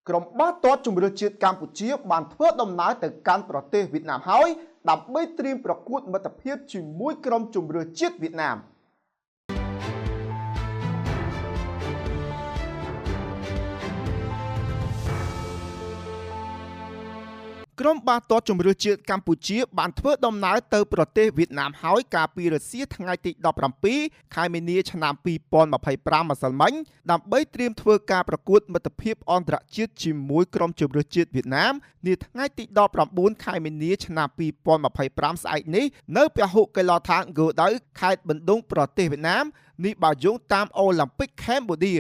ក្រុមបាល់ទាត់ជម្រើសជាតិកម្ពុជាបានធ្វើដំណើរទៅកាន់ប្រទេសវៀតណាមហើយដើម្បីត្រៀមប្រកួតមិត្តភាពជាមួយក្រុមជម្រើសជាតិវៀតណាមក្រុមបាល់ទាត់ជម្រើសជាតិកម្ពុជាបានធ្វើដំណើរទៅប្រទេសវៀតណាមហើយកាលពីរសៀលថ្ងៃទី17ខែមីនាឆ្នាំ2025ម្សិលមិញដើម្បីត្រៀមធ្វើការប្រកួតមិត្តភាពអន្តរជាតិជាមួយក្រុមជម្រើសជាតិវៀតណាមនាថ្ងៃទី19ខែមីនាឆ្នាំ2025ស្អែកនេះនៅពហុកីឡដ្ឋានហ្គោដៅខេត្តបណ្ឌុងប្រទេសវៀតណាមនេះបើយោងតាមអូឡ িম্প ិកកម្ពុជា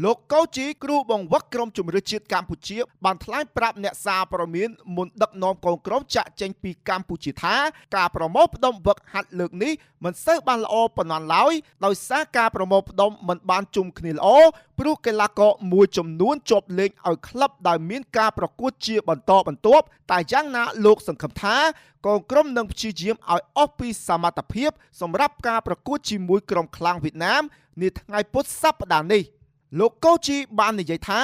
លោកកូជីគ្រូបង្វឹកក្រុមជម្រើសជាតិកម្ពុជាបានថ្លែងប្រាប់អ្នកសារព័ត៌មានមុនដឹកនាំកូនក្រុមចាក់ចេញពីកម្ពុជាថាការប្រមូលផ្ដុំវឹកហាត់លើកនេះមិនសូវបានល្អប៉ុណ្ណាឡើយដោយសារការប្រមូលផ្ដុំមិនបានជុំគ្នាល្អព្រោះកីឡាករមួយចំនួនជាប់លេងឲ្យក្លឹបដែលមានការប្រកួតជាបន្តបន្ទាប់តែយ៉ាងណាលោកសង្ឃឹមថាកូនក្រុមនឹងព្យាយាមឲ្យអស់ពីសមត្ថភាពសម្រាប់ការប្រកួតជាមួយក្រុមខ្លាំងវៀតណាមនាថ្ងៃពុធសប្តាហ៍នេះលោកកូជីបាននិយាយថា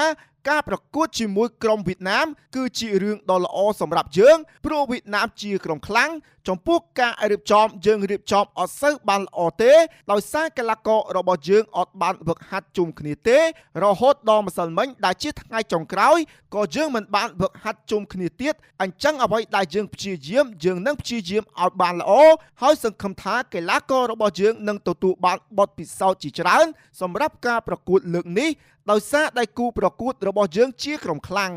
ការប្រកួតជាមួយក្រុមវៀតណាមគឺជារឿងដ៏ល្អសម្រាប់យើងព្រោះវៀតណាមជាក្រុមខ្លាំងចំពោះការរៀបចំយើងរៀបចំអត់សូវបានល្អទេដោយសារកីឡាកររបស់យើងអត់បានវឹកហាត់ជុំគ្នាទេរហូតដល់ម្សិលមិញដែលជាថ្ងៃចុងក្រោយក៏យើងមិនបានវឹកហាត់ជុំគ្នាទៀតអញ្ចឹងអ្វីដែលយើងព្យាយាមយើងនឹងព្យាយាមឲ្យបានល្អហើយសង្ឃឹមថាកីឡាកររបស់យើងនឹងទទួលបានបទពិសោធន៍ជាច្រើនសម្រាប់ការប្រកួតលើកនេះដោយសារដៃគូប្រកួតរបស់យើងជាក្រុមខ្លាំង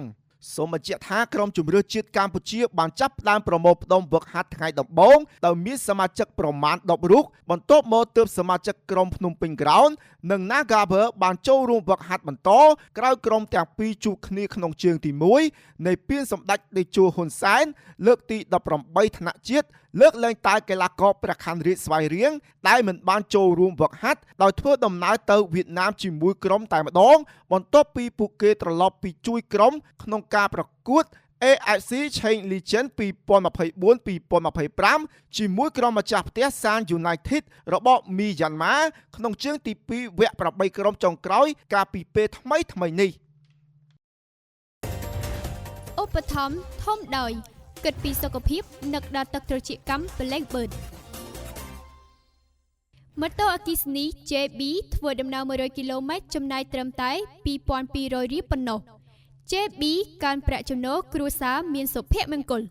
សូមបញ្ជាក់ថាក្រុមជម្រើសជាតិកម្ពុជាបានចាប់ផ្ដើមប្រមូលផ្ដុំវឹកហាត់ថ្ងៃដំបូងដោយមានសមាជិកប្រមាណ10រូបបន្ទាប់មកទើបសមាជិកក្រុមភ្នំពេញ Ground និង Nagaver បានចូលរួមវឹកហាត់បន្តក្រោយក្រុមទាំងពីរជួបគ្នាក្នុងជើងទី1នៃពានសម្ដេចតេជោហ៊ុនសែនលើកទី18ថ្នាក់ជាតិលើកលែងតែកីឡាករព្រះខ័នរាជស្វាយរៀងដែលមិនបានចូលរួមវឹកហាត់ដោយធ្វើដំណើរទៅវៀតណាមជាមួយក្រុមតែម្ដងបន្ទាប់ពីពួកគេត្រឡប់ពីជួយក្រុមក្នុងការប្រកួត AFC Chain Legend 2024-2025 ជាមួយក្រុមម្ចាស់ផ្ទះ San United របស់មីយ៉ាន់ម៉ាក្នុងជើងទី2វគ្គ8ក្រុមចុងក្រោយកាលពីពេលថ្មីនេះឧបត្ថម្ភធំដោយគិតពីសុខភាពនឹកដល់ទឹកត្រចៀកកម្ម Black Bird ម៉ូតូអគ្គិសនី JB ធ្វើដំណើរ100គីឡូម៉ែត្រចំណាយត្រឹមតែ 2200 រៀលប៉ុណ្ណោះ JB កើនប្រាក់ចំណូលគ្រួសារមានសុភមង្គល